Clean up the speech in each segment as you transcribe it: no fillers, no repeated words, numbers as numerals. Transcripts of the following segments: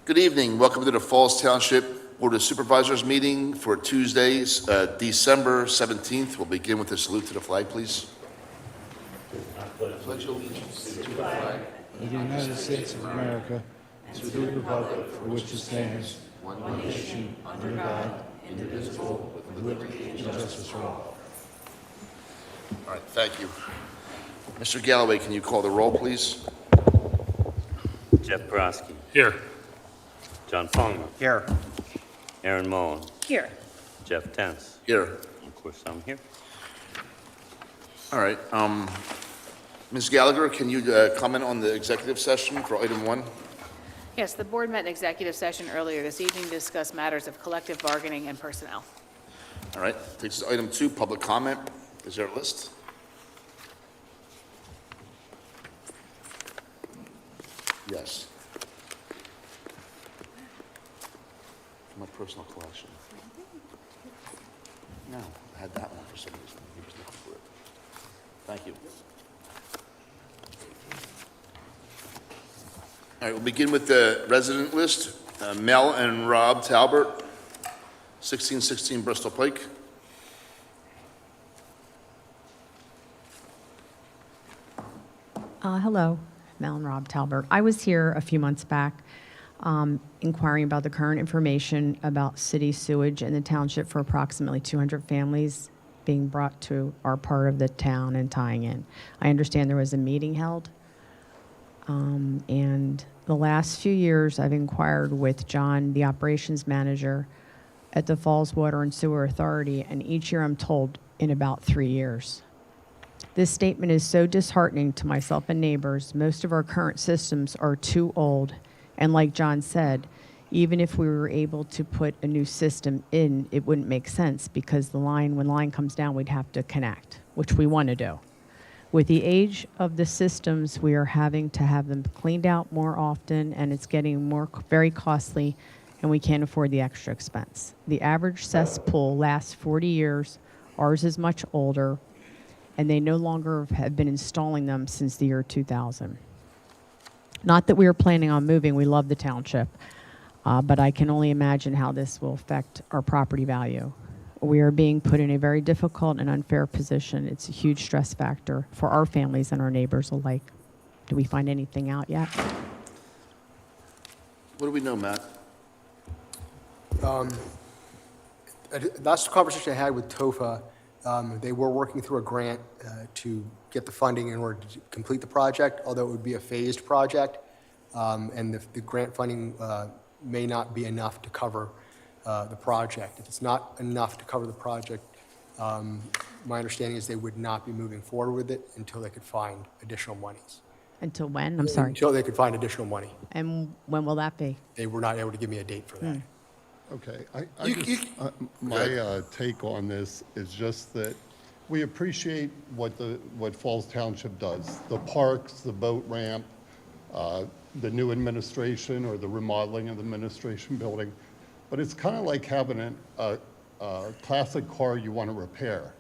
Good evening. Welcome to the Falls Township Board of Supervisors meeting for Tuesday, December 17th. We'll begin with a salute to the flag, please. Pledge allegiance to the flag of the United States of America, to the republic for which it stands, one nation, under God, indivisible, with liberty and justice for all. All right, thank you. Mr. Galloway, can you call the roll, please? Jeff Brodsky. Here. John Fongman. Here. Aaron Mullen. Here. Jeff Tense. Here. Of course, I'm here. All right. Ms. Gallagher, can you comment on the executive session for item 1? Yes, the board met in executive session earlier this evening to discuss matters of collective bargaining and personnel. All right. Takes us to item 2, public comment. Is there a list? Yes. My personal collection. No, I had that one for some reason. He was looking for it. Thank you. All right, we'll begin with the resident list. Mel and Rob Talbert, 1616 Bristol Pike. Hello, Mel and Rob Talbert. I was here a few months back inquiring about the current information about city sewage in the township for approximately 200 families being brought to our part of the town and tying in. I understand there was a meeting held, and the last few years I've inquired with John, the operations manager at the Falls Water and Sewer Authority, and each year I'm told in about 3 years. This statement is so disheartening to myself and neighbors. Most of our current systems are too old, and like John said, even if we were able to put a new system in, it wouldn't make sense because when line comes down, we'd have to connect, which we want to do. With the age of the systems, we are having to have them cleaned out more often, and it's getting very costly, and we can't afford the extra expense. The average cesspool lasts 40 years. Ours is much older, and they no longer have been installing them since the year 2000. Not that we are planning on moving. We love the township, but I can only imagine how this will affect our property value. We are being put in a very difficult and unfair position. It's a huge stress factor for our families and our neighbors alike. Do we find anything out yet? What do we know, Matt? That's the conversation I had with TOFA. They were working through a grant to get the funding in order to complete the project, although it would be a phased project, and the grant funding may not be enough to cover the project. If it's not enough to cover the project, my understanding is they would not be moving forward with it until they could find additional monies. Until when? I'm sorry. Until they could find additional money. And when will that be? They were not able to give me a date for that. Okay, my take on this is just that we appreciate what Falls Township does. The parks, the boat ramp, the new administration or the remodeling of the administration building. But it's kind of like having a classic car you want to repair.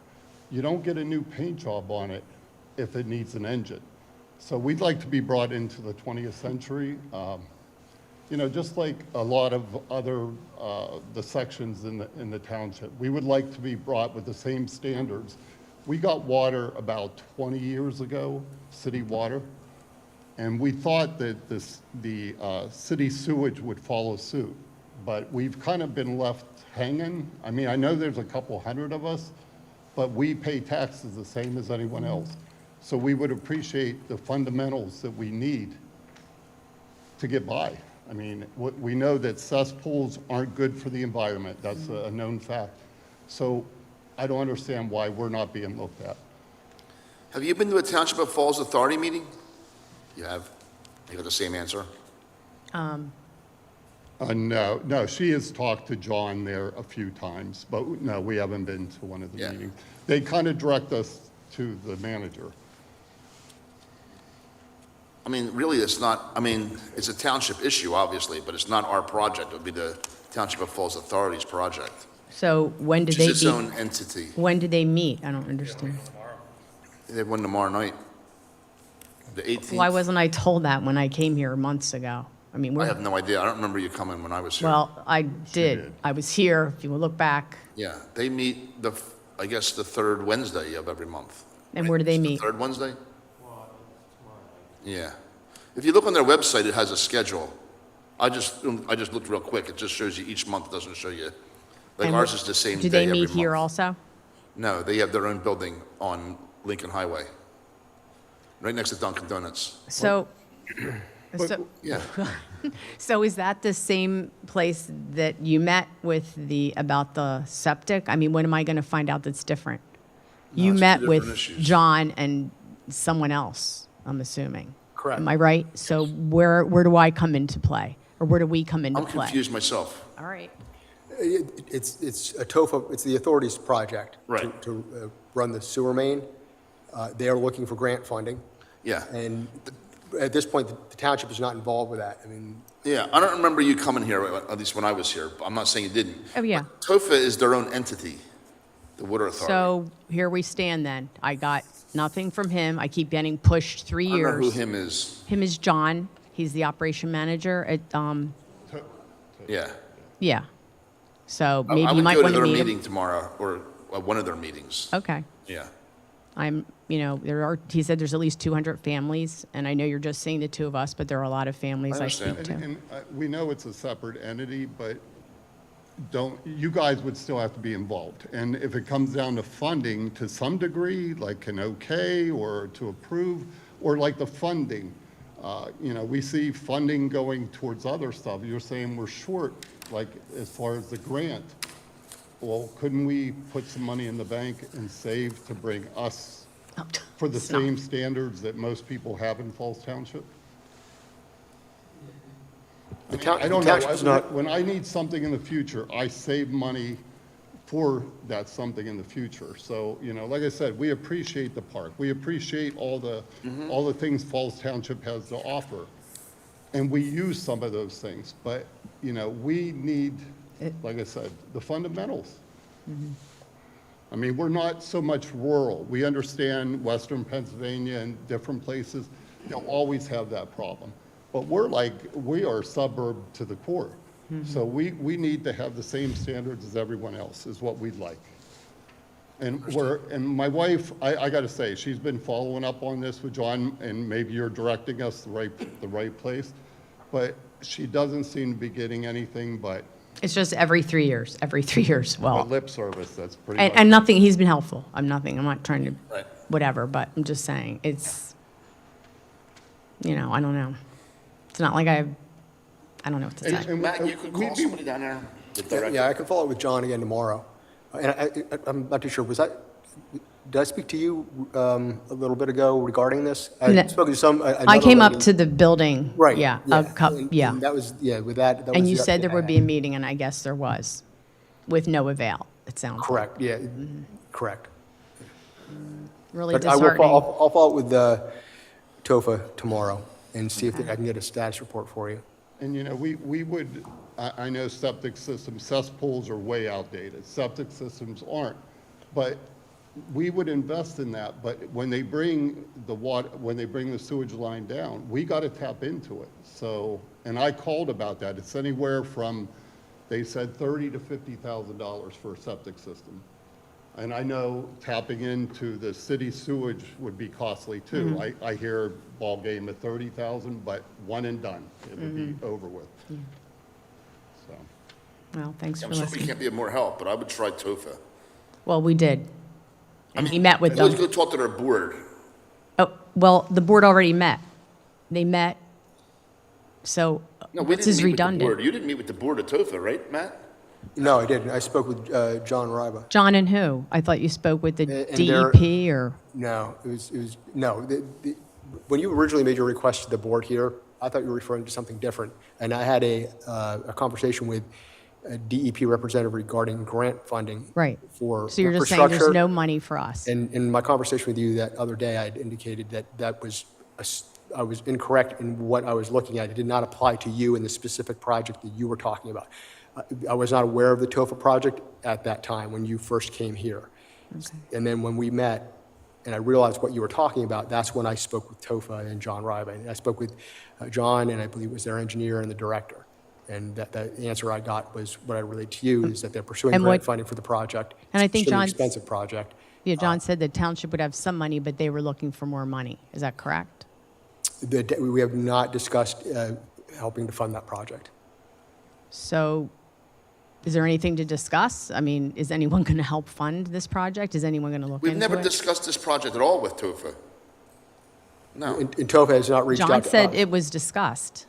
You don't get a new paint job on it if it needs an engine. So we'd like to be brought into the 20th century. You know, just like a lot of other the sections in the township, we would like to be brought with the same standards. We got water about 20 years ago, city water, and we thought that the city sewage would follow suit, but we've kind of been left hanging. I mean, I know there's a couple hundred of us, but we pay taxes the same as anyone else. So we would appreciate the fundamentals that we need to get by. I mean, we know that cesspools aren't good for the environment. That's a known fact. So I don't understand why we're not being looked at. Have you been to a Township of Falls Authority meeting? You have? You got the same answer? No, she has talked to John there a few times, but no, we haven't been to one of the meetings. They kind of direct us to the manager. I mean, really, it's not, I mean, it's a township issue, obviously, but it's not our project. It would be the Township of Falls Authority's project. So when did Which they is its own entity. When did they meet? I don't understand. They have one tomorrow night, the 18th. Why wasn't I told that when I came here months ago? I mean, I we're, have no idea. I don't remember you coming when I was here. well, I did. I was here, if you look back. Yeah, they meet I guess, the third Wednesday of every month. And right? where do they It's the meet? third Wednesday? Yeah. If you look on their website, it has a schedule. I just looked real quick. It just shows you each month. It doesn't show you. Like And ours is the same day Do they every meet here month. also? No, they have their own building on Lincoln Highway, right next to Dunkin' Donuts. So, so, Yeah. so is that the same place that you met with about the septic? I mean, when am I going to find out that's different? You it's two met different with issues. John and someone else, I'm assuming. Correct. Am I right? So where do I come into play? Or where do we come into I'm play? confused myself. All right. It's a TOFA, it's the authority's project. Right. To run the sewer main. They are looking for grant funding, Yeah. and at this point, the township is not involved with that. I mean, Yeah, I don't remember you coming here, at least when I was here. I'm not saying you didn't. Oh, yeah. But TOFA is their own entity, the water authority. So here we stand then. I got nothing from him. I keep getting pushed 3 I don't know who years. him is. Him is John. He's the operation manager at, Yeah. yeah. So I maybe you would might go to want to their meet him. meeting tomorrow, or one of their meetings. Okay. Yeah. He said there's at least 200 families, and I know you're just seeing the two of us, but there are a lot of families I understand. speak to. And we know it's a separate entity, but you guys would still have to be involved. And if it comes down to funding to some degree, like an okay or to approve, or like the funding, we see funding going towards other stuff. You're saying we're short, like as far as the grant. Well, couldn't we put some money in the bank and save to bring us for the Stop. same standards that most people have in Falls Township? the town- I don't the know. township's not, When I need something in the future, I save money for that something in the future. So, like I said, we appreciate the park. We appreciate all the things Falls Township has to offer. And we use some of those things, but, we need, like I said, the fundamentals. I mean, we're not so much rural. We understand Western Pennsylvania and different places, they'll always have that problem. But we are suburb to the core. So we need to have the same standards as everyone else, is what we'd like. And my wife, I gotta say, she's been following up on this with John, and maybe you're directing us the right place, but she doesn't seem to be getting anything but It's just every 3 years, well. lip service, that's pretty And, much. and nothing, he's been helpful. I'm not trying to, Right. whatever, but I'm just saying, it's, I don't know. It's not like I don't know what to say. And Matt, you could call somebody down there. The director. yeah, I can follow up with John again tomorrow. And I'm not too sure, did I speak to you a little bit ago regarding this? No. I spoke to some. I came up to the building. Right. Yeah, And yeah. that was, with that. And you said there would be a meeting, and I guess there was, with no avail, it sounds like. Correct, yeah, correct. Really But I will, disheartening. I'll follow up with TOFA tomorrow and see if I can get a status report for you. And, we would, I know septic systems, cesspools are way outdated. Septic systems aren't. But we would invest in that, but when they bring the sewage line down, we got to tap into it. So, and I called about that. It's anywhere from, they said $30,000 to $50,000 for a septic system. And I know tapping into the city sewage would be costly too. I hear ball game at 30,000, but one and done. It would be over with. So, Well, thanks for I'm sorry we listening. can't be of more help, but I would try TOFA. Well, we did. And he met with Let's them. go talk to their board. Oh, well, the board already met. They met, so No, we this didn't is meet with the board. redundant. You didn't meet with the board of TOFA, right, Matt? No, I didn't. I spoke with John Ryba. John and who? I thought you spoke with the And they're- DEP or, No, no. When you originally made your request to the board here, I thought you were referring to something different. And I had a conversation with a DEP representative regarding grant funding. right. For So you're just saying there's infrastructure. no money for us? And in my conversation with you that other day, I had indicated that I was incorrect in what I was looking at. It did not apply to you in the specific project that you were talking about. I was not aware of the TOFA project at that time when you first came here. And then when we met, and I realized what you were talking about, that's when I spoke with TOFA and John Ryban. I spoke with John, and I believe it was their engineer and the director. And the answer I got was what I relayed to you, is that they're pursuing And grant what- funding for the project. And I It's think an John's- expensive project. Yeah, John said the township would have some money, but they were looking for more money. Is that correct? We have not discussed helping to fund that project. So is there anything to discuss? I mean, is anyone going to help fund this project? Is anyone going to look We've into it? never discussed this project at all with TOFA. No, And TOFA has not reached out to John us. said it was discussed.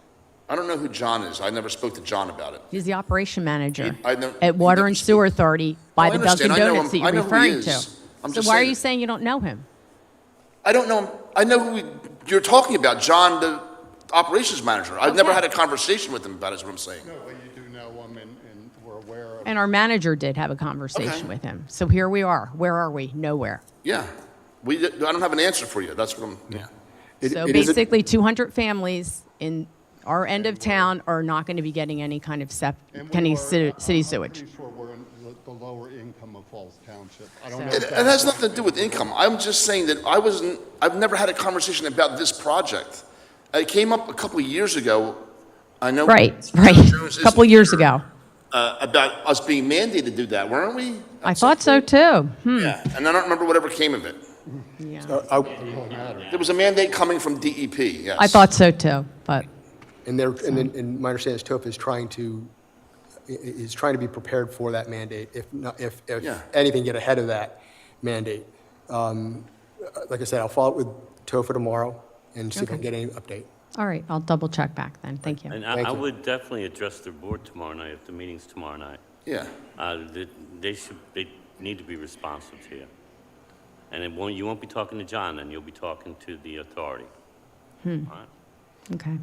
I don't know who John is. I never spoke to John about it. He's the operation manager I know- at Water and Sewer Authority by No, I the Dunkin' understand. I know Donuts that him. you're I know who he referring to. is. I'm So just why are saying. you saying you don't know him? I don't know him. I know who you're talking about, John, the operations manager. I've never Okay. had a conversation with him about it, is what I'm saying. No, but you do know him, and we're aware of. And our manager did have a conversation Okay. with him. So here we are. Where are we? Nowhere. Yeah. I don't have an answer for you. That's what I'm, yeah. So It is a- basically, 200 families in our end of town are not going to be getting any kind of And we any were- city I'm sewage. pretty sure we're in the lower income of Falls Township. I don't So- know. It if it has that's- nothing to do with income. I'm just saying that I've never had a conversation about this project. It came up a couple of years ago. I know. Right. Jones A couple isn't years here, ago. About us being mandated to do that, weren't we? I thought so too. Yeah, and I don't remember whatever came of it. Yeah. There was a mandate coming from DEP, yes. I thought so too, but And my understanding is TOFA is trying to be prepared for that mandate, if Yeah. anything, get ahead of that mandate. Like I said, I'll follow up with TOFA tomorrow and see if I can get any update. all right, I'll double check back then. Thank you. And Thank I you. would definitely address the board tomorrow night, if the meeting's tomorrow night. Yeah. They need to be responsive to you. And you won't be talking to John, then you'll be talking to the authority. All right? Okay.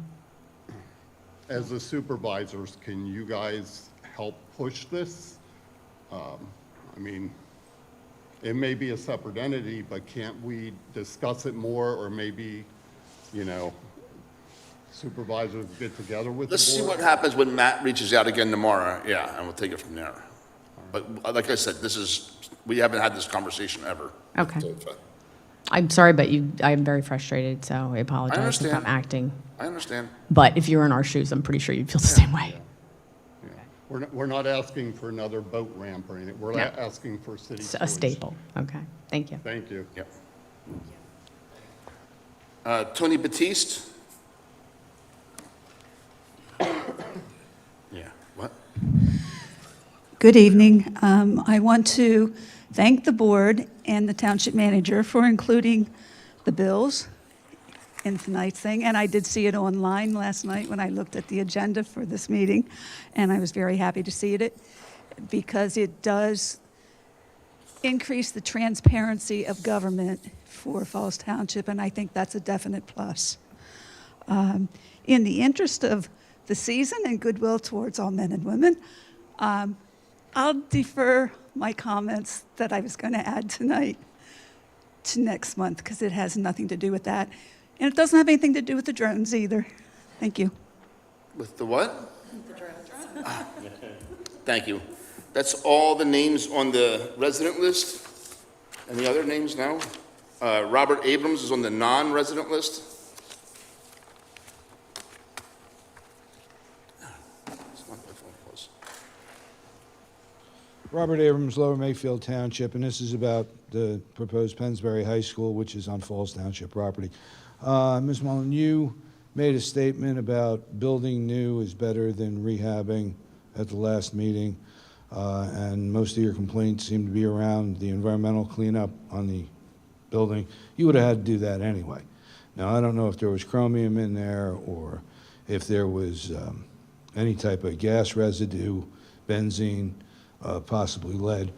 As the supervisors, can you guys help push this? I mean, it may be a separate entity, but can't we discuss it more, or maybe, supervisors get together with the board? Let's see what happens when Matt reaches out again tomorrow, yeah, and we'll take it from there. But like I said, we haven't had this conversation ever. Okay. So, I'm sorry, but I'm very frustrated, so I apologize if understand. I'm acting. I understand. But if you're in our shoes, I'm pretty sure you'd feel the same way. Yeah. We're not asking for another boat ramp or anything. We're No. asking for city. It's a sewage. staple. Okay. Thank you. Thank you. Yep. Tony Batiste? Yeah, what? Good evening. I want to thank the board and the township manager for including the bills in tonight's thing. And I did see it online last night when I looked at the agenda for this meeting, and I was very happy to see it because it does increase the transparency of government for Falls Township, and I think that's a definite plus. In the interest of the season and goodwill towards all men and women, I'll defer my comments that I was going to add tonight to next month because it has nothing to do with that. And it doesn't have anything to do with the drones either. Thank you. With the what? The drones. Thank you. That's all the names on the resident list? Any other names now? Robert Abrams is on the non-resident list? Robert Abrams, Lower Mayfield Township, and this is about the proposed Pennsbury High School, which is on Falls Township property. Ms. Mullen, you made a statement about building new is better than rehabbing at the last meeting, and most of your complaints seem to be around the environmental cleanup on the building. You would have had to do that anyway. Now, I don't know if there was chromium in there or if there was any type of gas residue, benzene, possibly lead,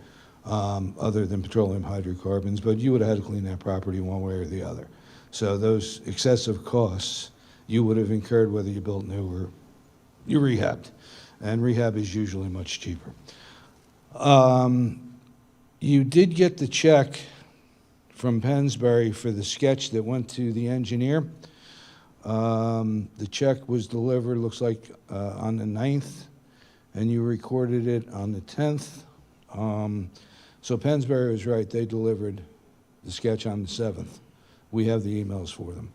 other than petroleum hydrocarbons, but you would have had to clean that property one way or the other. So those excessive costs you would have incurred whether you built new or you rehabbed, and rehab is usually much cheaper. You did get the check from Pennsbury for the sketch that went to the engineer. The check was delivered, looks like, on the 9th, and you recorded it on the 10th. So Pennsbury was right, they delivered the sketch on the 7th. We have the emails for them.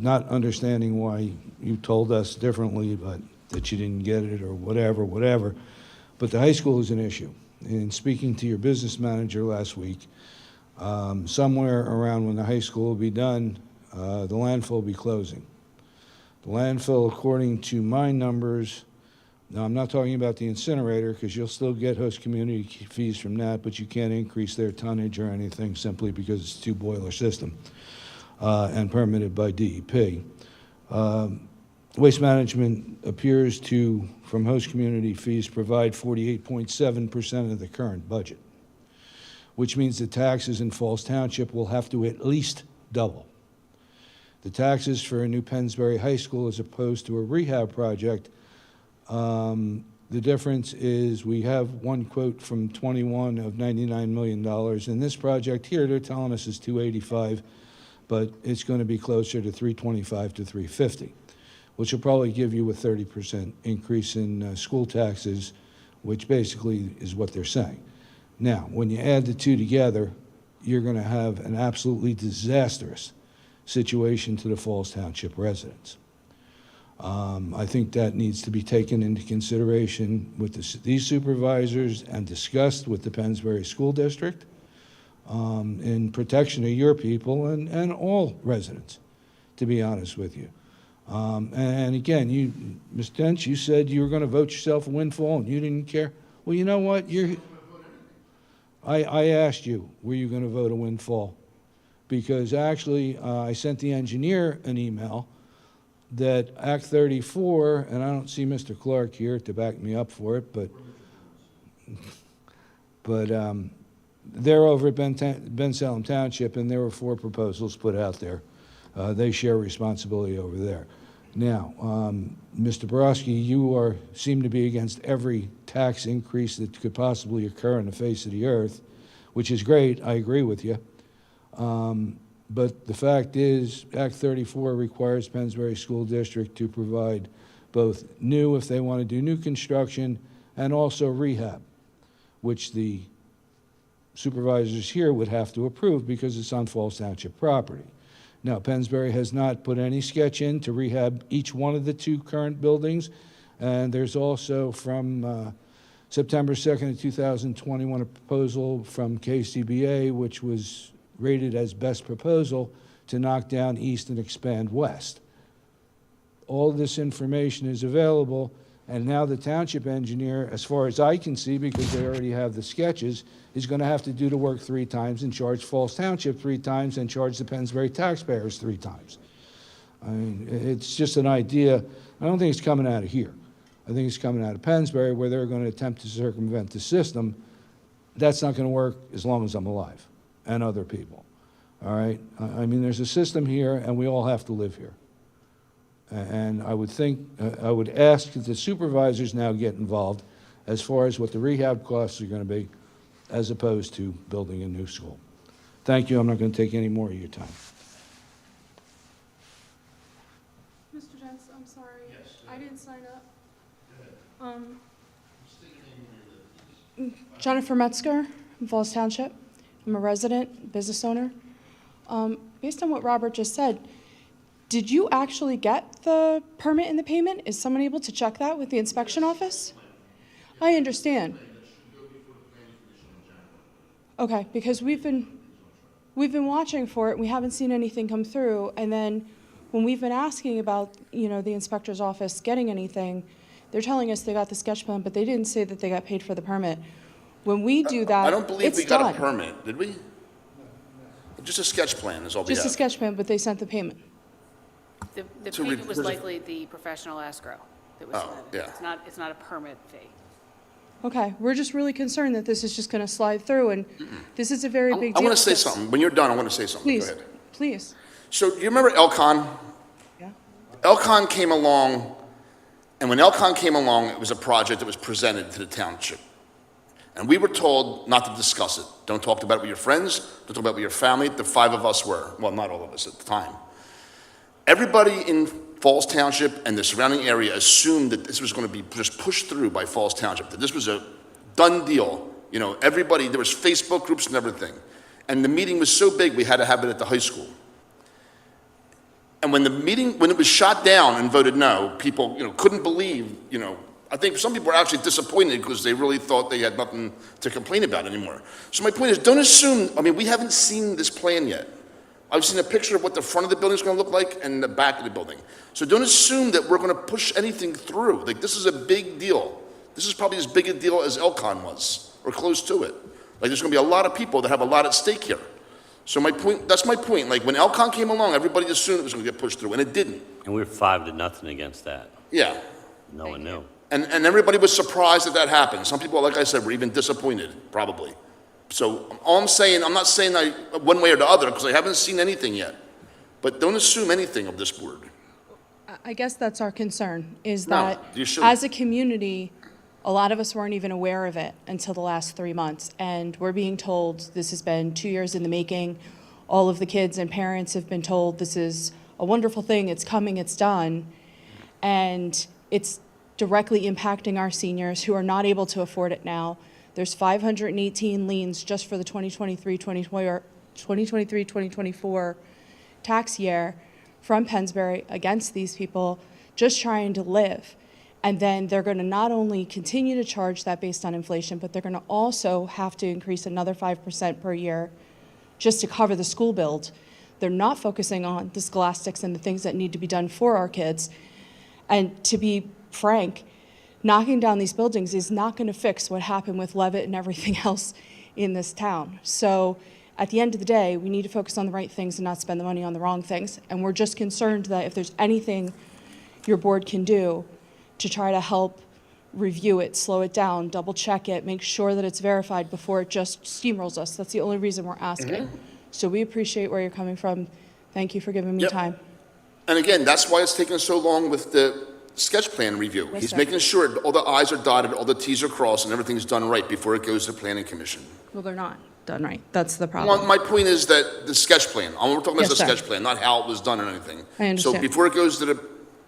Not understanding why you told us differently, but that you didn't get it or whatever. But the high school is an issue. In speaking to your business manager last week, somewhere around when the high school will be done, the landfill will be closing. The landfill, according to my numbers, now I'm not talking about the incinerator because you'll still get host community fees from that, but you can't increase their tonnage or anything simply because it's a two-boiler system and permitted by DEP. Waste management appears to, from host community fees, provide 48.7% of the current budget, which means the taxes in Falls Township will have to at least double. The taxes for a new Pennsbury High School as opposed to a rehab project, the difference is we have one quote from 21 of $99 million. In this project here, they're telling us it's 285, but it's going to be closer to 325 to 350, which will probably give you a 30% increase in school taxes, which basically is what they're saying. Now, when you add the two together, you're going to have an absolutely disastrous situation to the Falls Township residents. I think that needs to be taken into consideration with these supervisors and discussed with the Pennsbury School District in protection of your people and all residents, to be honest with you. And again, you, Ms. Dent, you said you were going to vote yourself a windfall and you didn't care. Well, you know what? I asked you, were you going to vote a windfall? Because actually, I sent the engineer an email that Act 34, and I don't see Mr. Clark here to back me up for it, but they're over at Ben Salem Township, and there were 4 proposals put out there. They share responsibility over there. Now, Mr. Borowski, you seem to be against every tax increase that could possibly occur on the face of the earth, which is great. I agree with you. But the fact is, Act 34 requires Pennsbury School District to provide both new, if they want to do new construction, and also rehab, which the supervisors here would have to approve because it's on Falls Township property. Now, Pennsbury has not put any sketch in to rehab each one of the 2 current buildings, and there's also from September 2nd of 2021 a proposal from KCBA, which was rated as best proposal to knock down east and expand west. All this information is available, and now the township engineer, as far as I can see, because they already have the sketches, is going to have to do the work 3 times and charge Falls Township 3 times and charge the Pennsbury taxpayers 3 times. I mean, it's just an idea. I don't think it's coming out of here. I think it's coming out of Pennsbury, where they're going to attempt to circumvent the system. That's not going to work as long as I'm alive, and other people, all right? I mean, there's a system here, and we all have to live here. And I would think, I would ask that the supervisors now get involved as far as what the rehab costs are going to be, as opposed to building a new school. Thank you. I'm not going to take any more of your time. Mr. Jens, I'm sorry. Yes. I didn't sign up. Jennifer Metzger, Falls Township. I'm a resident, business owner. Based on what Robert just said, did you actually get the permit and the payment? Is someone able to check that with the inspection office? I understand. Okay, because we've been watching for it, and we haven't seen anything come through, and then when we've been asking about, you know, the inspector's office getting anything, they're telling us they got the sketch plan, but they didn't say that they got paid for the permit. When we do that, I don't believe it's we got done. a permit, did we? Just a sketch plan is all we have. Just a sketch plan, but they sent the payment. The To payment was there's a- likely the professional escrow that was Oh, submitted. yeah. It's not a permit fee. Okay, we're just really concerned that this is just going to slide through, and this is a very big I deal. want to say because- something. When you're done, I want to say something. Please, Go ahead. please. So you remember Elcon? Yeah. Elcon came along, and when Elcon came along, it was a project that was presented to the township. And we were told not to discuss it. Don't talk about it with your friends. Don't talk about it with your family. The 5 of us were. Well, not all of us at the time. Everybody in Falls Township and the surrounding area assumed that this was going to be just pushed through by Falls Township, that this was a done deal. You know, everybody, there was Facebook groups and everything. And the meeting was so big, we had to have it at the high school. And when it was shot down and voted no, people, couldn't believe, I think some people were actually disappointed because they really thought they had nothing to complain about anymore. So my point is, don't assume, we haven't seen this plan yet. I've seen a picture of what the front of the building is going to look like and the back of the building. So don't assume that we're going to push anything through. Like, this is a big deal. This is probably as big a deal as Elcon was, or close to it. Like, there's going to be a lot of people that have a lot at stake here. So that's my point. Like, when Elcon came along, everybody assumed it was going to get pushed through, and it didn't. And we were 5-0 against that. Yeah. No one knew. And everybody was surprised that happened. Some people, like I said, were even disappointed, probably. So all I'm saying, I'm not saying one way or the other, because I haven't seen anything yet. But don't assume anything of this board. I guess that's our concern, is No, that you shouldn't. as a community, a lot of us weren't even aware of it until the last 3 months. And we're being told this has been 2 years in the making. All of the kids and parents have been told this is a wonderful thing, it's coming, it's done. And it's directly impacting our seniors who are not able to afford it now. There's 518 liens just for the 2023-2024 tax year from Pennsbury against these people just trying to live. And then they're going to not only continue to charge that based on inflation, but they're going to also have to increase another 5% per year just to cover the school build. They're not focusing on the scholastics and the things that need to be done for our kids. And to be frank, knocking down these buildings is not going to fix what happened with Levitt and everything else in this town. So at the end of the day, we need to focus on the right things and not spend the money on the wrong things. And we're just concerned that if there's anything your board can do to try to help review it, slow it down, double check it, make sure that it's verified before it just steamrolls us. That's the only reason we're asking. So we appreciate where you're coming from. Thank you for giving me Yep. time. And again, that's why it's taking so long with the sketch plan review. Yes, He's sir. making sure all the i's are dotted, all the t's are crossed, and everything's done right before it goes to the planning commission. Well, they're not done right. That's the Well, problem. my point is that the sketch plan, we're talking about Yes, the sir. sketch plan, not how it was done or anything. I understand. So before it goes to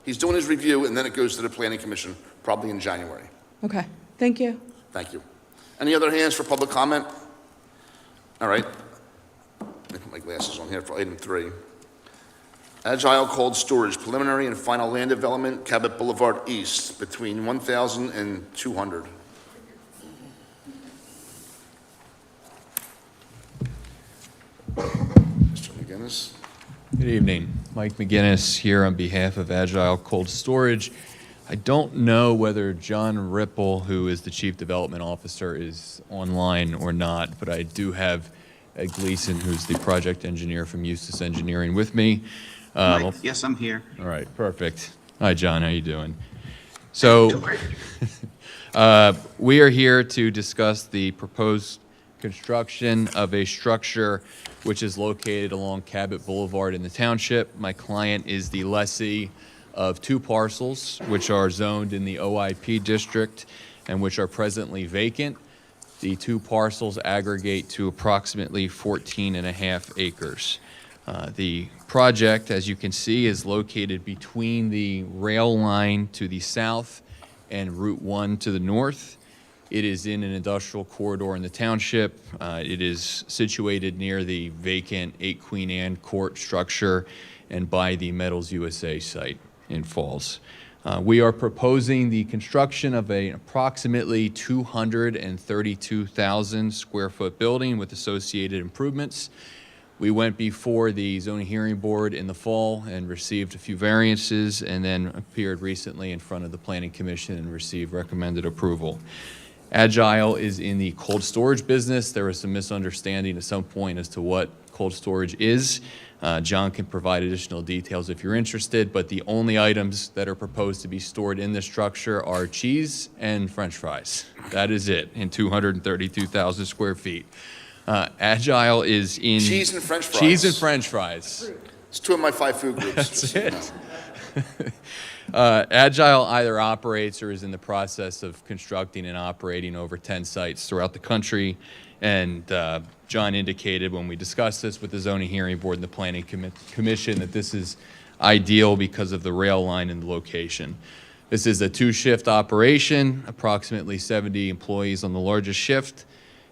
he's doing his review, and then it goes to the planning commission, probably in January. Okay, thank you. Thank you. Any other hands for public comment? All right. Let me put my glasses on here for item 3. AGILE cold storage, preliminary and final land development, Cabot Boulevard East, between 1,000 and 200. Mr. McGinnis? Good evening. Mike McGinnis here on behalf of Agile Cold Storage. I don't know whether John Ripple, who is the Chief Development Officer, is online or not, but I do have Ed Gleason, who's the project engineer from Eustace Engineering, with me. Right. Yes, I'm here. All right, perfect. Hi, John, how you doing? So, Doing great. we are here to discuss the proposed construction of a structure which is located along Cabot Boulevard in the township. My client is the lessee of 2 parcels, which are zoned in the OIP district and which are presently vacant. The 2 parcels aggregate to approximately 14.5 acres. The project, as you can see, is located between the rail line to the south and Route 1 to the north. It is in an industrial corridor in the township. It is situated near the vacant 8 Queen Anne Court structure and by the Metals USA site in Falls. We are proposing the construction of an approximately 232,000 square foot building with associated improvements. We went before the zoning hearing board in the fall and received a few variances, and then appeared recently in front of the planning commission and received recommended approval. Agile is in the cold storage business. There was some misunderstanding at some point as to what cold storage is. John can provide additional details if you're interested, but the only items that are proposed to be stored in this structure are cheese and French fries. That is it, in 232,000 square feet. Agile is in... Cheese and French fries. Cheese and French fries. It's 2 of my 5 food groups. That's it. Agile either operates or is in the process of constructing and operating over 10 sites throughout the country. And John indicated when we discussed this with the zoning hearing board and the planning commission that this is ideal because of the rail line and the location. This is a 2-shift operation, approximately 70 employees on the largest shift.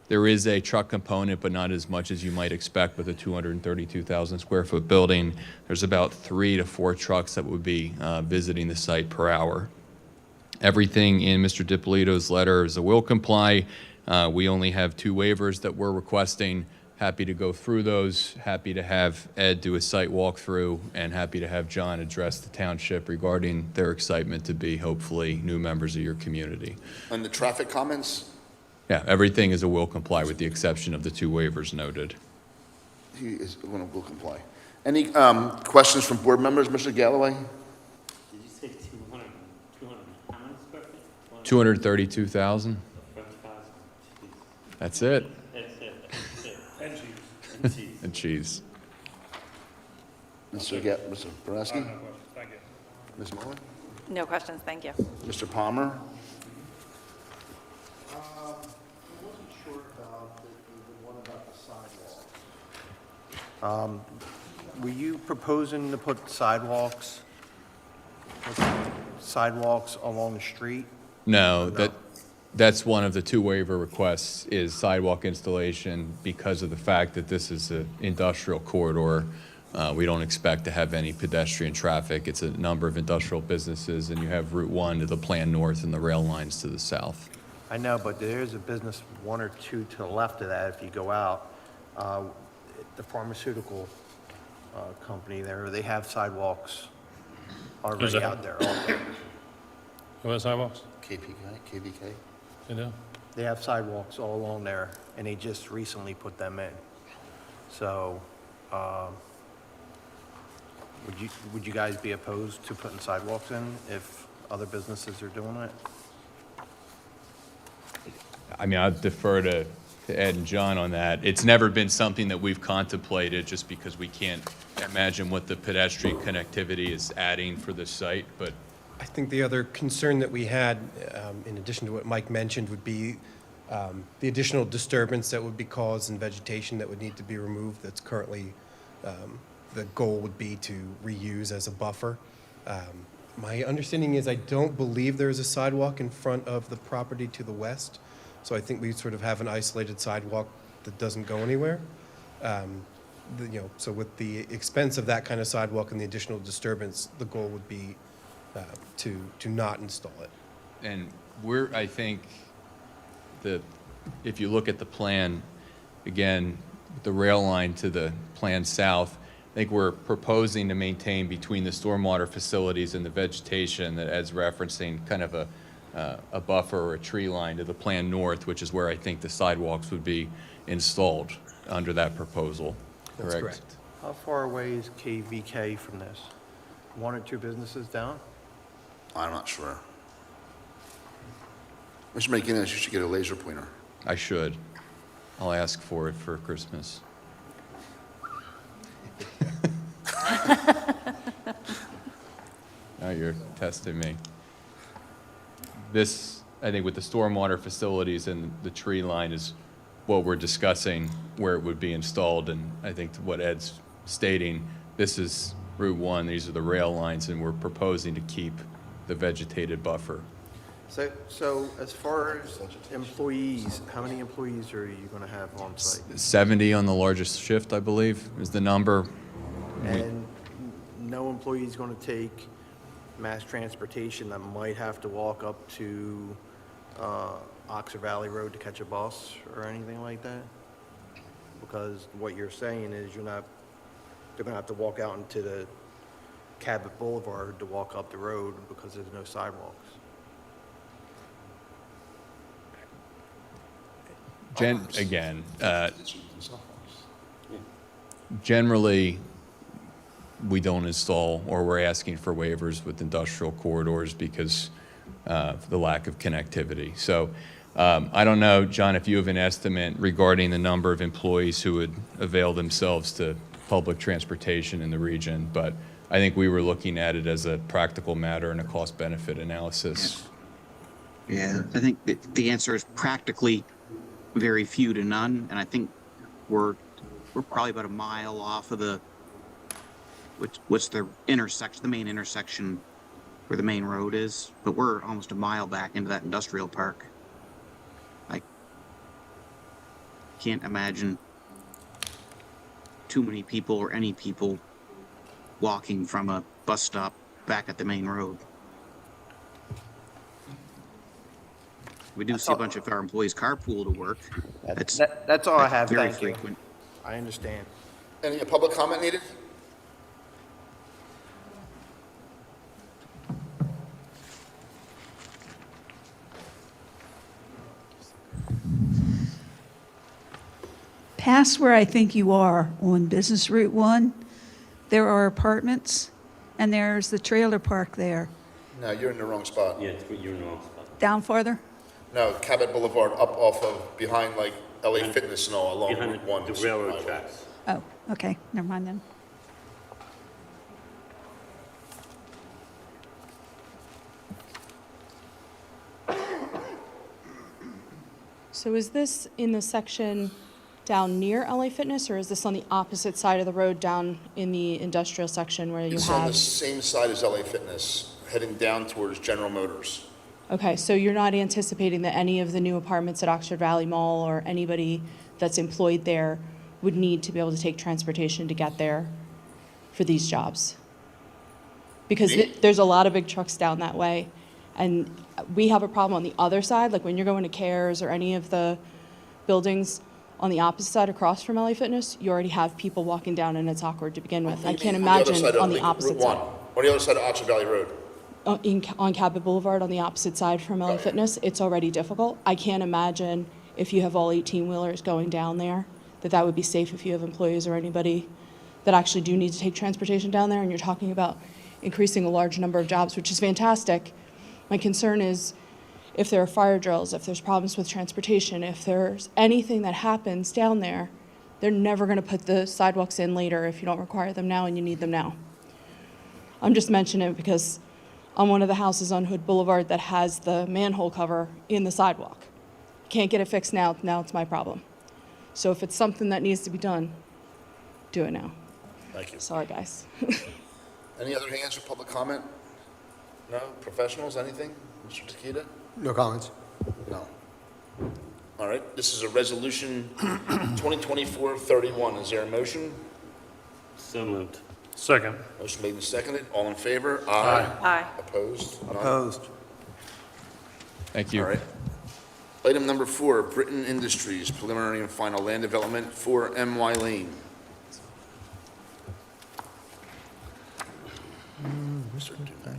There is a truck component, but not as much as you might expect with a 232,000 square foot building. There's about 3 to 4 trucks that would be visiting the site per hour. Everything in Mr. DiPolito's letter is a will comply. We only have 2 waivers that we're requesting. Happy to go through those. Happy to have Ed do a site walkthrough, and happy to have John address the township regarding their excitement to be hopefully new members of your community. And the traffic comments, Yeah, everything is a will comply with the exception of the 2 waivers noted. he is going to will comply. Any questions from board members, Mr. Galloway? Did you say 200, how many square feet? 232,000? 25,000. That's it. That's it. And cheese. And cheese. And cheese. Mr. Boraski? No questions, thank you. Ms. Mullen? No questions, thank you. Mr. Palmer? I wasn't sure about the one about the sidewalk. Were you proposing to put sidewalks along the street? No, that's one of the 2 waiver requests is sidewalk installation because of the fact that this is an industrial corridor. We don't expect to have any pedestrian traffic. It's a number of industrial businesses, and you have Route 1 to the Plan North and the rail lines to the south. I know, but there's a business 1 or 2 to the left of that if you go out. The pharmaceutical company there, they have sidewalks already out there. Who has sidewalks? KVK? You know? They have sidewalks all along there, and they just recently put them in. So, would you guys be opposed to putting sidewalks in if other businesses are doing it? I mean, I'd defer to Ed and John on that. It's never been something that we've contemplated just because we can't imagine what the pedestrian connectivity is adding for this site, but I think the other concern that we had, in addition to what Mike mentioned, would be the additional disturbance that would be caused and vegetation that would need to be removed that's currently, the goal would be to reuse as a buffer. My understanding is I don't believe there is a sidewalk in front of the property to the west, so I think we sort of have an isolated sidewalk that doesn't go anywhere. So with the expense of that kind of sidewalk and the additional disturbance, the goal would be to not install it. And I think if you look at the plan, again, the rail line to the plan south, I think we're proposing to maintain between the stormwater facilities and the vegetation that Ed's referencing kind of a buffer or a tree line to the plan north, which is where I think the sidewalks would be installed under that proposal. That's correct. How far away is KVK from this? 1 or 2 businesses down? I'm not sure. Mr. McGinnis, you should get a laser pointer. I should. I'll ask for it for Christmas. Now you're testing me. This, I think with the stormwater facilities and the tree line is what we're discussing, where it would be installed. And I think what Ed's stating, this is Route 1, these are the rail lines, and we're proposing to keep the vegetated buffer. So as far as employees, how many employees are you going to have on site? 70 on the largest shift, I believe, is the number. And no employee's going to take mass transportation that might have to walk up to Oxer Valley Road to catch a bus or anything like that? Because what you're saying is they're going to have to walk out into the CABOT Boulevard to walk up the road because there's no sidewalks. Generally, we don't install, or we're asking for waivers with industrial corridors because of the lack of connectivity. So I don't know, John, if you have an estimate regarding the number of employees who would avail themselves to public transportation in the region, but I think we were looking at it as a practical matter and a cost-benefit analysis. Yeah, I think the answer is practically very few to none, and I think we're probably about a mile off of what's the intersection, the main intersection where the main road is, but we're almost a mile back into that industrial park. can't imagine too many people or any people walking from a bus stop back at the main road. We do see a bunch of our employees carpool to work. That's all I have, very thank you. frequent. I understand. Any public comment needed? Past where I think you are on Business Route 1, there are apartments, and there's the trailer park there. No, you're in the wrong spot. Yeah, you're in the wrong spot. Down farther? No, Cabot Boulevard, up off of, behind like LA Fitness and all, along Behind Route 1. the railroad tracks. Oh, okay, never mind then. So is this in the section down near LA Fitness, or is this on the opposite side of the road down in the industrial section where you It's on the have? same side as LA Fitness, heading down towards General Motors. Okay, so you're not anticipating that any of the new apartments at Oxford Valley Mall or anybody that's employed there would need to be able to take transportation to get there for these jobs? Because there's a lot of big trucks down that way, and we have a problem on the other side, like when you're going to CARES or any of the buildings on the opposite side across from LA Fitness, you already have people walking down and it's awkward to begin with. I can't imagine on the opposite side. On the other side of Oxford Valley Road. On Cabot Boulevard on the opposite side from LA Fitness, it's already difficult. I can't imagine if you have all 18-wheelers going down there, that would be safe if you have employees or anybody that actually do need to take transportation down there, and you're talking about increasing a large number of jobs, which is fantastic. My concern is if there are fire drills, if there's problems with transportation, if there's anything that happens down there, they're never going to put the sidewalks in later if you don't require them now and you need them now. I'm just mentioning it because I'm one of the houses on Hood Boulevard that has the manhole cover in the sidewalk. Can't get it fixed now it's my problem. So if it's something that needs to be done, do it now. Thank you. Sorry, guys. Any other hands for public comment? No? Professionals, anything? Mr. Takita? No comments. No. All right, this is a resolution 2024-31. Is there a motion? So moved. Second. Motion made and seconded. All in favor? Aye. Opposed? None? Opposed. Thank you. All right. Item number 4, Britton Industries, preliminary and final land development for MY Lane. Mr. Dumack.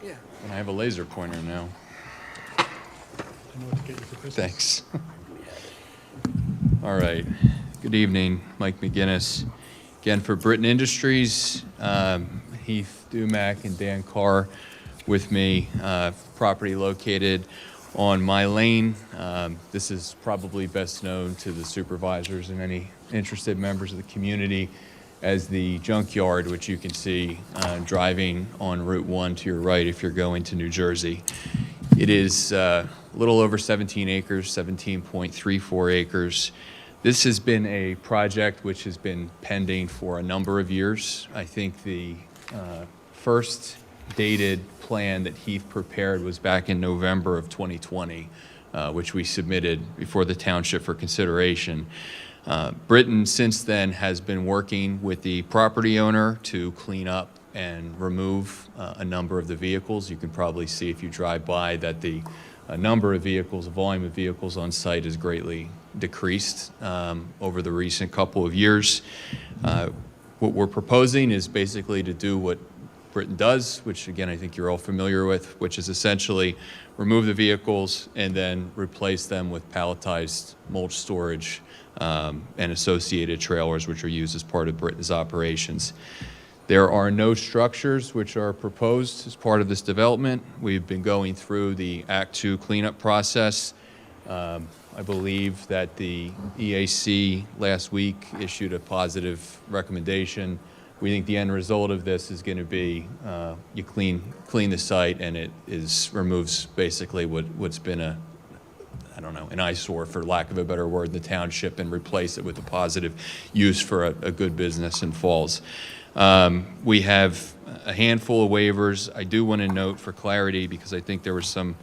Yeah. And I have a laser pointer now. Thanks. All right. Good evening, Mike McGinnis. Again, for Britton Industries, Heath Dumack and Dan Carr with me, property located on my lane. This is probably best known to the supervisors and any interested members of the community as the junkyard, which you can see driving on Route 1 to your right if you're going to New Jersey. It is a little over 17 acres, 17.34 acres. This has been a project which has been pending for a number of years. I think the first dated plan that Heath prepared was back in November of 2020, which we submitted before the township for consideration. Britton since then has been working with the property owner to clean up and remove a number of the vehicles. You can probably see if you drive by that the number of vehicles, the volume of vehicles on site has greatly decreased over the recent couple of years. What we're proposing is basically to do what Britton does, which again I think you're all familiar with, which is essentially remove the vehicles and then replace them with palletized mulch storage and associated trailers, which are used as part of Britton's operations. There are no structures which are proposed as part of this development. We've been going through the Act 2 cleanup process. I believe that the EAC last week issued a positive recommendation. We think the end result of this is going to be you clean the site and it removes basically what's been an eyesore, for lack of a better word, in the township, and replace it with a positive use for a good business in Falls. We have a handful of waivers. I do want to note for clarity, because I think there were some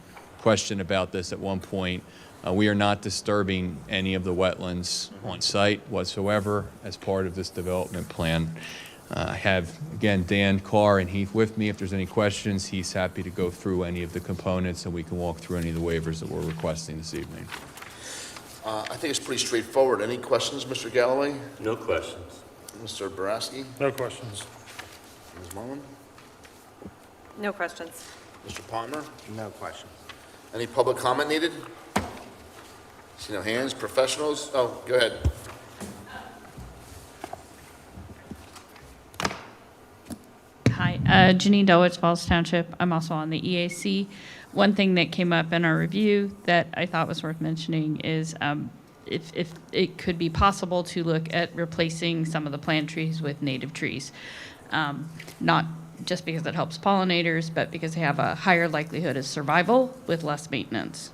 question about this at one point. We are not disturbing any of the wetlands on site whatsoever as part of this development plan. I have, again, Dan Carr and Heath with me. If there's any questions, he's happy to go through any of the components, and we can walk through any of the waivers that we're requesting this evening. I think it's pretty straightforward. Any questions, Mr. Galloway? No questions. Mr. Boraski? No questions. Ms. Mullen? No questions. Mr. Palmer? No question. Any public comment needed? See no hands. Professionals? Oh, go ahead. Hi, Janine Delwitz, Falls Township. I'm also on the EAC. One thing that came up in our review that I thought was worth mentioning is if it could be possible to look at replacing some of the plant trees with native trees. Not just because it helps pollinators, but because they have a higher likelihood of survival with less maintenance.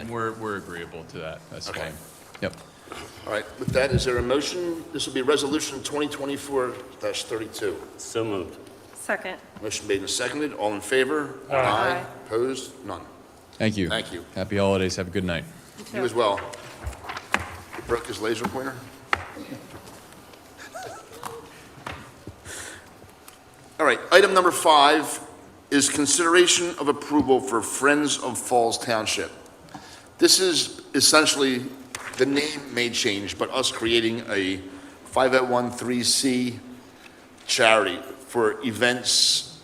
We're agreeable to that. That's Okay. fine. Yep. All right, with that, is there a motion? This will be Resolution 2024-32. So moved. Second. Motion made and seconded. All in favor? Aye. Opposed? None. Thank you. Thank you. Happy holidays. Have a good night. You as well. You broke his laser pointer? All right, item number 5 is consideration of approval for Friends of Falls Township. This is essentially, the name may change, but us creating a 501(c) charity for events,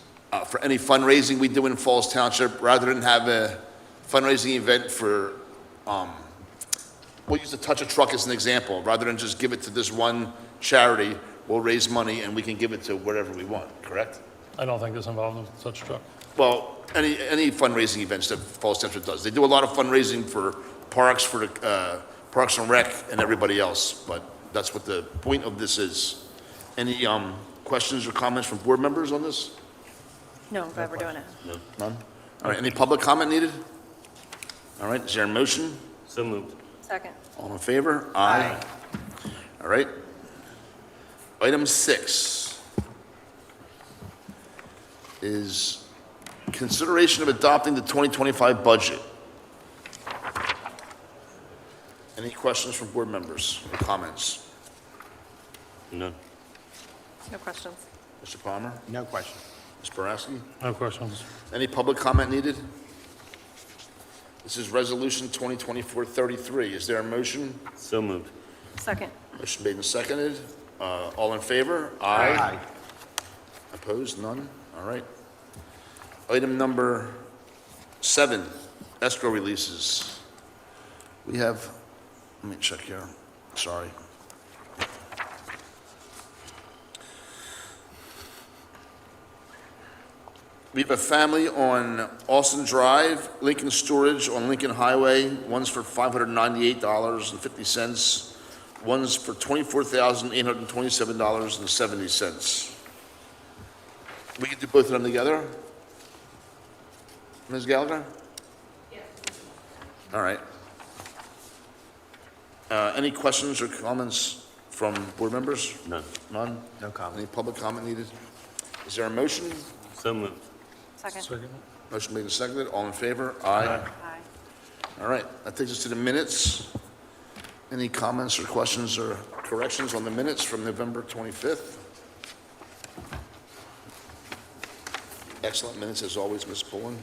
for any fundraising we do in Falls Township, rather than have a fundraising event for, we'll use the Touch a Truck as an example. Rather than just give it to this one charity, we'll raise money and we can give it to wherever we want, correct? I don't think this involved in such a truck. Well, any fundraising events that Falls Township does. They do a lot of fundraising for parks, for the Parks and Rec and everybody else, but that's what the point of this is. Any questions or comments from board members on this? No, I'm glad we're doing it. None? All right, any public comment needed? All right, is there a motion? So moved. Second. All in favor? Aye. All right. Item 6 is consideration of adopting the 2025 budget. Any questions from board members or comments? None. No questions. Mr. Palmer? No question. Ms. Boraski? No questions. Any public comment needed? This is Resolution 2024-33. Is there a motion? So moved. Second. Motion made and seconded. All in favor? Aye. Opposed? None? All right. Item number 7, escrow releases. We have, let me check here. Sorry. We have a family on Austin Drive, Lincoln Storage on Lincoln Highway. One's for $598.50. One's for $24,827.70. We can do both of them together? Ms. Gallagher? Yes. All right. Any questions or comments from board members? None. None? No comment. Any public comment needed? Is there a motion? So moved. Second. Motion made and seconded. All in favor? Aye. Aye. All right, that takes us to the minutes. Any comments or questions or corrections on the minutes from November 25th? Excellent minutes as always, Ms. Pullen.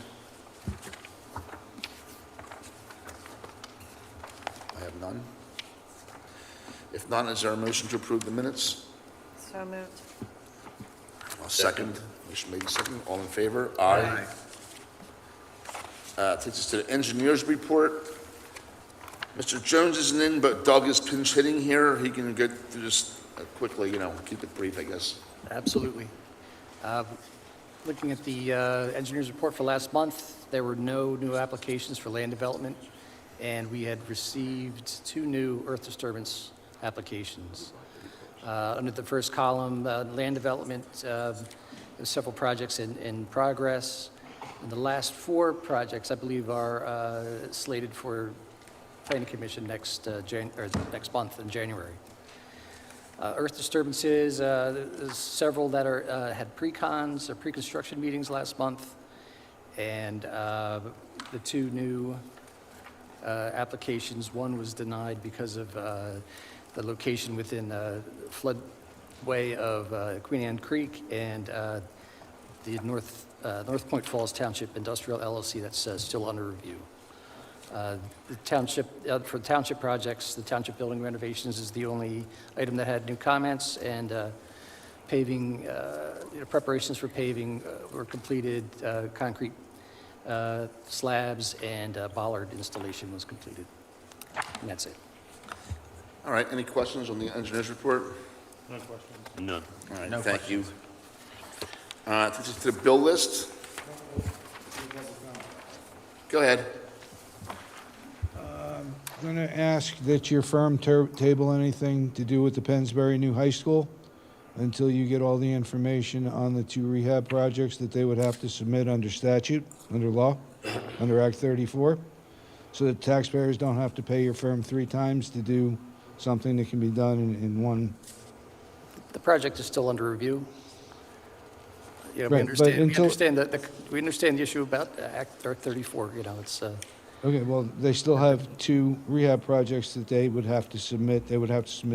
I have none. If none, is there a motion to approve the minutes? So moved. I'll second. Motion made and seconded. All in favor? Aye. Takes us to the engineer's report. Mr. Jones isn't in, but Doug is pinch hitting here. He can get through this quickly, keep it brief, I guess. Absolutely. Looking at the engineer's report for last month, there were no new applications for land development, and we had received 2 new earth disturbance applications. Under the first column, land development, there's several projects in progress. And the last 4 projects, I believe, are slated for Planning Commission next month in January. Earth disturbances, there's several that had pre-cons or pre-construction meetings last month, And the two new applications, one was denied because of the location within the floodway of Queen Anne Creek, and the North Point Falls Township Industrial LLC that's still under review. The township, for township projects, the township building renovations is the only item that had new comments, and paving, preparations for paving were completed, concrete slabs and bollard installation was completed. And that's it. All right, any questions on the engineer's report? No questions. None. All right, No thank you. This is to the bill list. Go ahead. I'm going to ask that your firm table anything to do with the Pennsbury New High School until you get all the information on the two rehab projects that they would have to submit under statute, under law, under Act 34, so that taxpayers don't have to pay your firm 3 times to do something that can be done in one. The project is still under review. You know, Right, but we understand the issue about Act 34, it's... Okay, well, they still have 2 rehab projects that they would have to submit,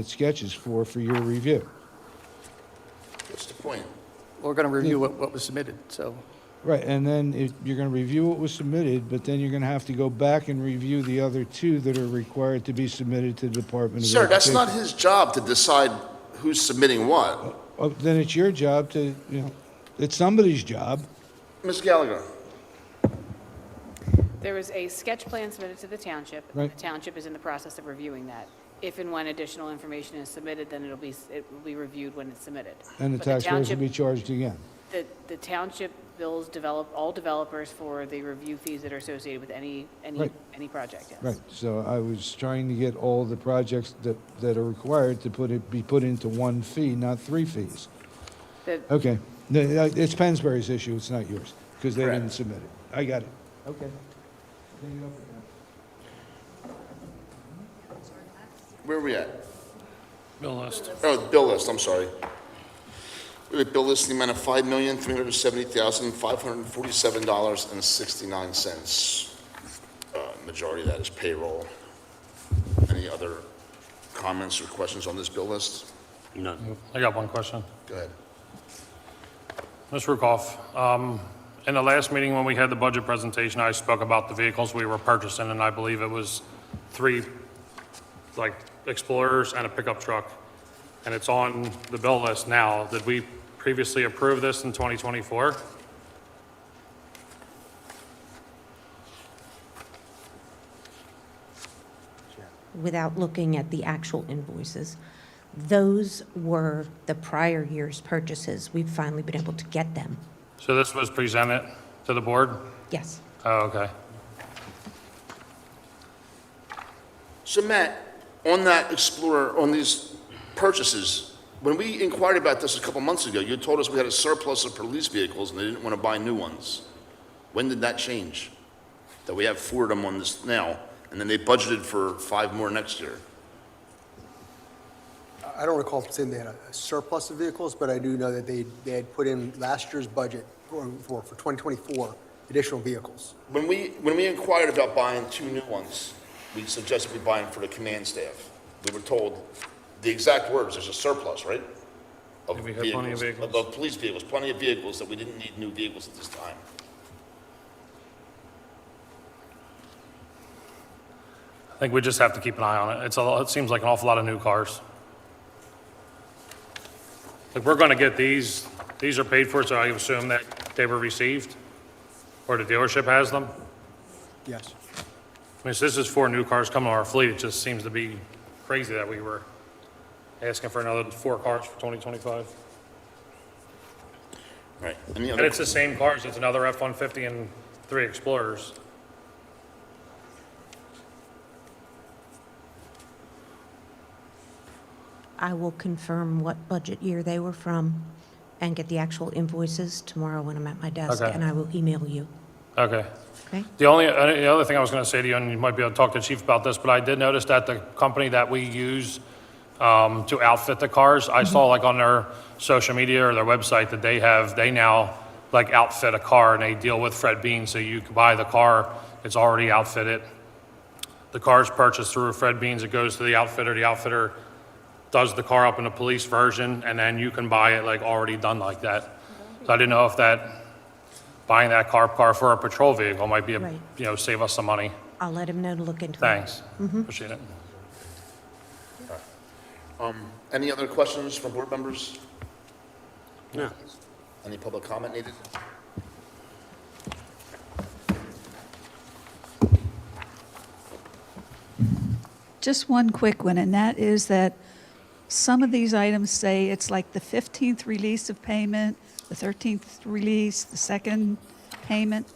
sketches for your review. What's the point? We're going to review what was submitted, so... Right, and then you're going to review what was submitted, but then you're going to have to go back and review the other 2 that are required to be submitted to the Department of Sir, that's Education. not his job to decide who's submitting what. Oh, then it's your job to, it's somebody's job. Ms. Gallagher? There was a sketch plan submitted to the township. Right. The township is in the process of reviewing that. If and when additional information is submitted, then it will be reviewed when it's submitted. And the But taxpayers will be charged again. The township bills all developers for the review fees that are associated with any Right. project, yes. Right, so I was trying to get all the projects that are required to be put into one fee, not 3 fees. Okay, it's Pensbury's issue, it's not yours, because they didn't submit it. I got it. Okay. Where are we at? Bill list. Oh, the bill list, I'm sorry. We have a bill list in the amount of $5,370,547.69. Majority of that is payroll. Any other comments or questions on this bill list? None. I got one question. Go ahead. Ms. Rukoff, in the last meeting when we had the budget presentation, I spoke about the vehicles we were purchasing, and I believe it was 3, Explorers and a pickup truck. And it's on the bill list now. Did we previously approve this in 2024? Without looking at the actual invoices, those were the prior year's purchases. We've finally been able to get them. So this was presented to the board? Yes. Oh, okay. So Matt, on that Explorer, on these purchases, when we inquired about this a couple months ago, you told us we had a surplus of police vehicles and they didn't want to buy new ones. When did that change? That we have 4 of them on this now, and then they budgeted for 5 more next year. I don't recall saying they had a surplus of vehicles, but I do know that they had put in last year's budget for 2024 additional vehicles. When we inquired about buying 2 new ones, we suggested we buy them for the command staff. We were told the exact words, there's a surplus, right? Of We have plenty of vehicles. Of police vehicles, plenty of vehicles, that we didn't need new vehicles at this time. I think we just have to keep an eye on it. It seems like an awful lot of new cars. We're going to get these are paid for, so I assume that they were received? Or the dealership has them? Yes. I mean, so this is 4 new cars coming to our fleet. It just seems to be crazy that we were asking for another 4 cars for 2025. Right. And it's the same cars. It's another F-150 and 3 Explorers. I will confirm what budget year they were from and get the actual invoices tomorrow when I'm at my desk, Okay. and I will email you. Okay. Okay? The other thing I was going to say to you, and you might be able to talk to the chief about this, but I did notice that the company that we use to outfit the cars, I saw like on their social media or their website that they now like outfit a car, and they deal with Fred Bean, so you can buy the car, it's already outfitted. The car's purchased through Fred Beans, it goes to the outfitter does the car up in a police version, and then you can buy it like already done like that. So I didn't know if buying that car for a patrol vehicle might be, Right. save us some money. I'll let him know to look into it. Thanks, Mhm. appreciate it. Any other questions from board members? No. Any public comment needed? Just one quick one, and that is that some of these items say it's like the 15th release of payment, the 13th release, the second payment.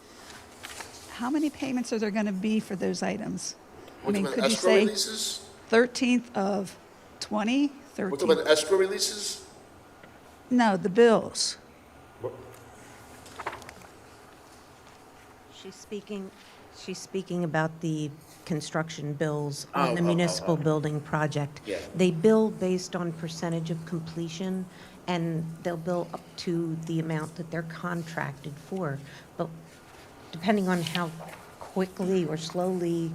How many payments are there going to be for those items? What about could you escrow say releases? 13th of 20, What 13th? about escrow releases? No, the bills. She's speaking about the construction bills Oh, on the oh, municipal oh. building project. Yeah. They bill based on percentage of completion, and they'll bill up to the amount that they're contracted for. But depending on how quickly or slowly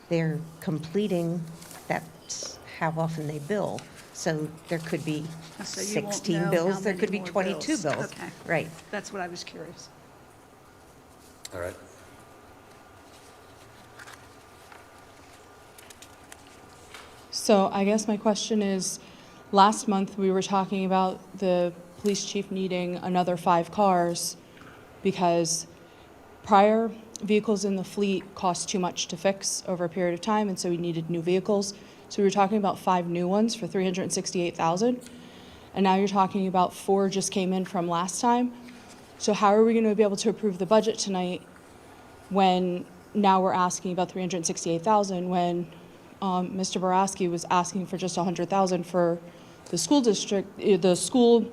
they're completing, that's how often they bill. So there could be So you won't 16 know how bills, there many could be more 22 bills. Okay. Right. That's what I was curious. All right. So I guess my question is, last month we were talking about the police chief needing another 5 cars because prior vehicles in the fleet cost too much to fix over a period of time, and so we needed new vehicles. So we were talking about 5 new ones for $368,000, and now you're talking about 4 just came in from last time. So how are we going to be able to approve the budget tonight when now we're asking about $368,000 when Mr. Boraski was asking for just $100,000 for the school district, the school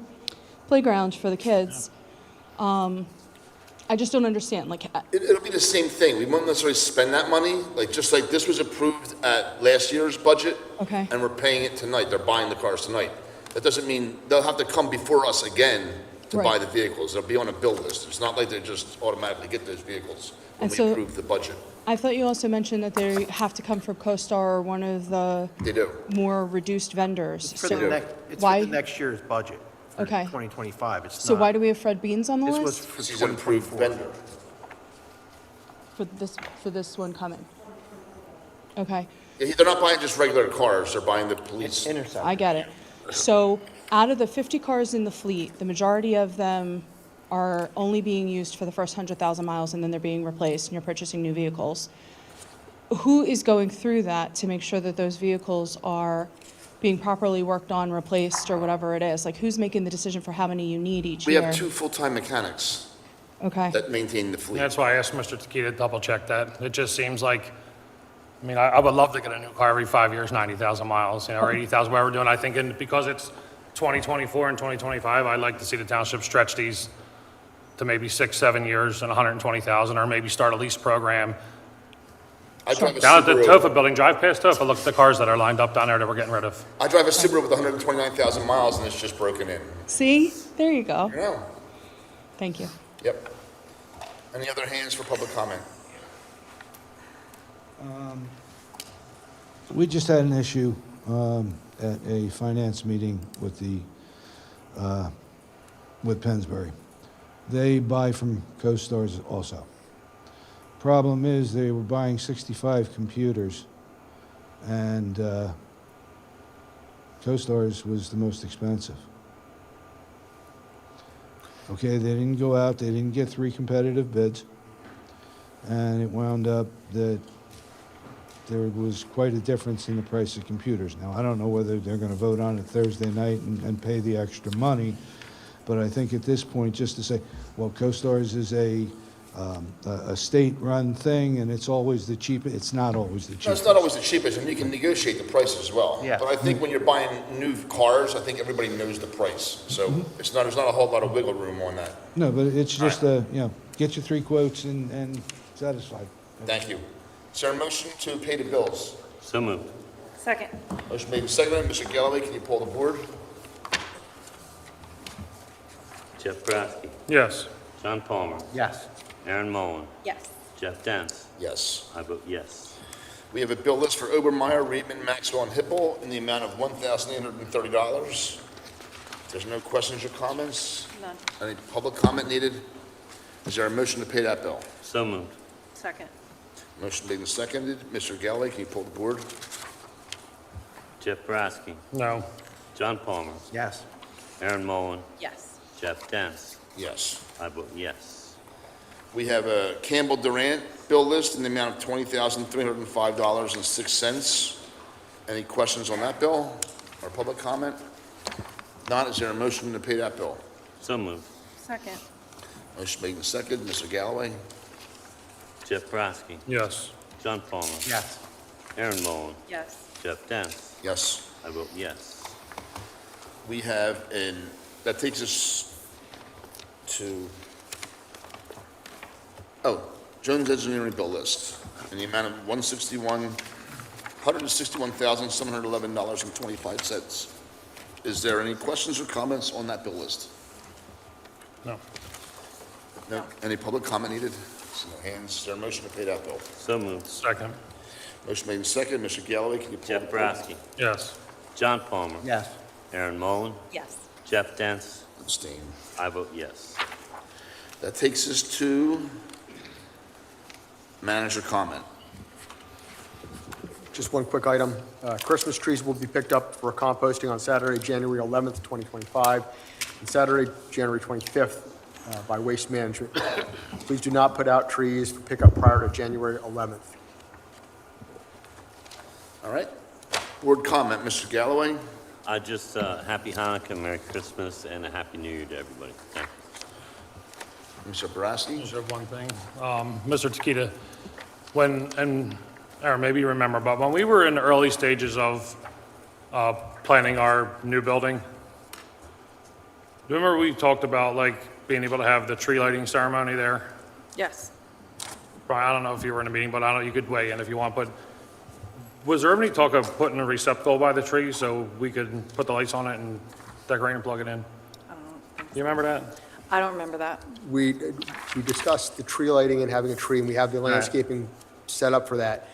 playground for the kids? I just don't understand, like, It'll be the same thing. We won't necessarily spend that money, just like this was approved at last year's budget. Okay. And we're paying it tonight. They're buying the cars tonight. That doesn't mean they'll have to come before us again to Right. buy the vehicles. They'll be on a bill list. It's not like they just automatically get those vehicles when And we so- approve the budget. I thought you also mentioned that they have to come from CoStar or one of the They do. more reduced vendors. It's for So the next, it's why- for the next year's budget, for Okay. 2025. It's So not- why do we have Fred Beans on the This was list for He's an approved 2024. vendor. for this one coming? Okay. Yeah, they're not buying just regular cars. They're buying the police. I get it. So out of the 50 cars in the fleet, the majority of them are only being used for the first 100,000 miles, and then they're being replaced, and you're purchasing new vehicles. Who is going through that to make sure that those vehicles are being properly worked on, replaced, or whatever it is? Like, who's making the decision for how many you need each We year? have 2 full-time mechanics Okay. that maintain the fleet. That's why I asked Mr. Tequita to double check that. It just seems like, I would love to get a new car every 5 years, 90,000 miles, or 80,000, whatever we're doing. I think because it's 2024 and 2025, I'd like to see the township stretch these to maybe 6, 7 years and 120,000, or maybe start a lease program. I drive a Down at the Subaru. TOFA building, drive past TOFA, look at the cars that are lined up down there that we're getting rid of. I drive a Subaru with 129,000 miles and it's just broken in. See? There you go. Yeah. Thank you. Yep. Any other hands for public comment? We just had an issue at a finance meeting with with Pennsbury. They buy from CoStars also. Problem is, they were buying 65 computers, and CoStars was the most expensive. Okay, they didn't go out, they didn't get 3 competitive bids, and it wound up that there was quite a difference in the price of computers. Now, I don't know whether they're going to vote on it Thursday night and pay the extra money, but I think at this point, just to say, well, CoStars is a state-run thing, and it's always the cheapest. It's not always the No, cheapest. it's not always the cheapest, and you can negotiate the price as well. Yeah. But I think when you're buying new cars, I think everybody knows the price. So there's not a whole lot of wiggle room on that. No, but it's just, get your 3 quotes and satisfied. Thank you. Is there a motion to pay the bills? So moved. Second. Motion made and seconded. Mr. Galloway, can you pull the board? Jeff Grasky, Yes. John Palmer. Yes. Aaron Mullen. Yes. Jeff Dance. Yes. I vote yes. We have a bill list for Obermeyer, REBMANN, Maxwell, and HIPPEL in the amount of $1,830. There's no questions or comments? None. Any public comment needed? Is there a motion to pay that bill? So moved. Second. Motion made and seconded. Mr. Galloway, can you pull the board? Jeff Brasky. No. John Palmer. Yes. Aaron Mullen. Yes. Jeff Dance. Yes. I vote yes. We have a Campbell Durrant bill list in the amount of $20,305.06. Any questions on that bill or public comment? Not, is there a motion to pay that bill? So moved. Second. Motion made and seconded. Mr. Galloway? Jeff Brasky. Yes. John Palmer. Yes. Aaron Mullen. Yes. Jeff Dance. Yes. I vote yes. We have that takes us to, Jones Engineering bill list in the amount of $161,711.25. Is there any questions or comments on that bill list? No. No. Any public comment needed? So no hands. Is there a motion to pay that bill? So moved. Second. Motion made and seconded. Mr. Galloway, can you pull Jeff the board? Brasky. Yes. John Palmer. Yes. Aaron Mullen. Yes. Jeff Dance. Abstain. I vote yes. That takes us to manager comment. Just one quick item. Christmas trees will be picked up for composting on Saturday, January 11th, 2025, and Saturday, January 25th, by Waste Management. Please do not put out trees for pickup prior to January 11th. All right. Board comment, Mr. Galloway. I just, happy Hanukkah, Merry Christmas, and a Happy New Year to everybody. Thank you. Mr. Boraski. Just have one thing. Mr. Takita, and Aaron, maybe you remember, but when we were in the early stages of planning our new building, do you remember we talked about like being able to have the tree lighting ceremony there? Yes. Brian, I don't know if you were in the meeting, but I don't know, you could weigh in if you want, but was there any talk of putting a receptacle by the tree so we could put the lights on it and decorate and plug it in? You remember that? I don't remember that. We discussed the tree lighting and having a tree, and we have the landscaping set up for that.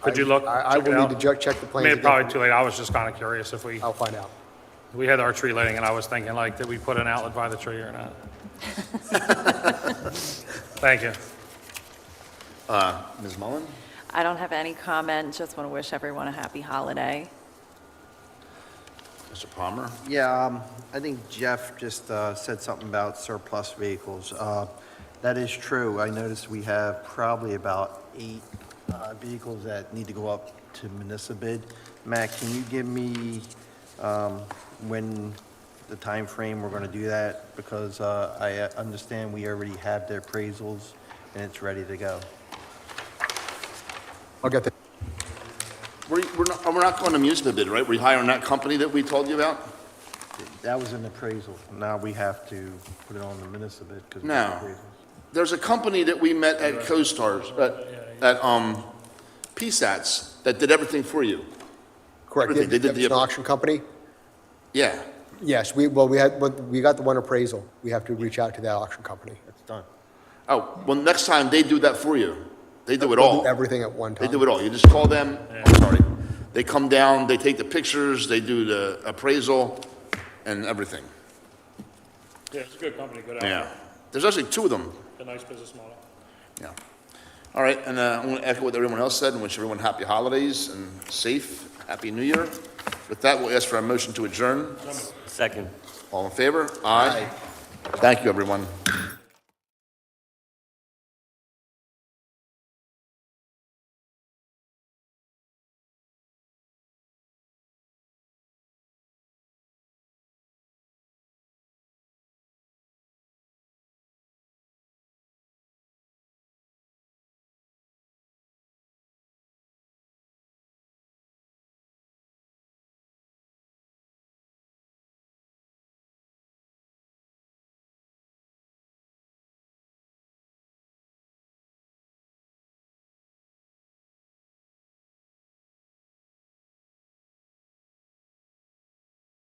Could you look? I check it will need out? to check the I plans. mean, it's again. probably too late. I was just kind of curious if I'll find out. we had our tree lighting, and I was thinking like, did we put an outlet by the tree or not? Thank you. Ms. Mullen. I don't have any comment, just want to wish everyone a happy holiday. Mr. Palmer. Yeah, I think Jeff just said something about surplus vehicles. That is true. I noticed we have probably about 8 vehicles that need to go up to municipal bid. Matt, can you give me when the time frame we're going to do that? Because I understand we already have the appraisals and it's ready to go. I'll get that. We're not going to municipal bid, right? We're hiring that company that we told you about? That was an appraisal. Now we have to put it on the municipal bid because No. There's a company that we met at CoStars, at PSATs, that did everything for you. Correct. Everything. They did It's an auction company? Yeah. Yes, we got the one appraisal. We have to reach out to that auction company. It's done. Oh, well, next time they do that for you. They do it They'll all. do everything at one time. They do it all. You just call them, I'm sorry. They come down, they take the pictures, they do the appraisal and everything. Yeah, it's a good company, good Yeah. outfit. There's actually 2 of them. A nice business model. Yeah. All right, and I'm going to echo what everyone else said and wish everyone happy holidays and safe, happy New Year. With that, we'll ask for a motion to adjourn. Second. All in favor? Aye. Thank you, everyone.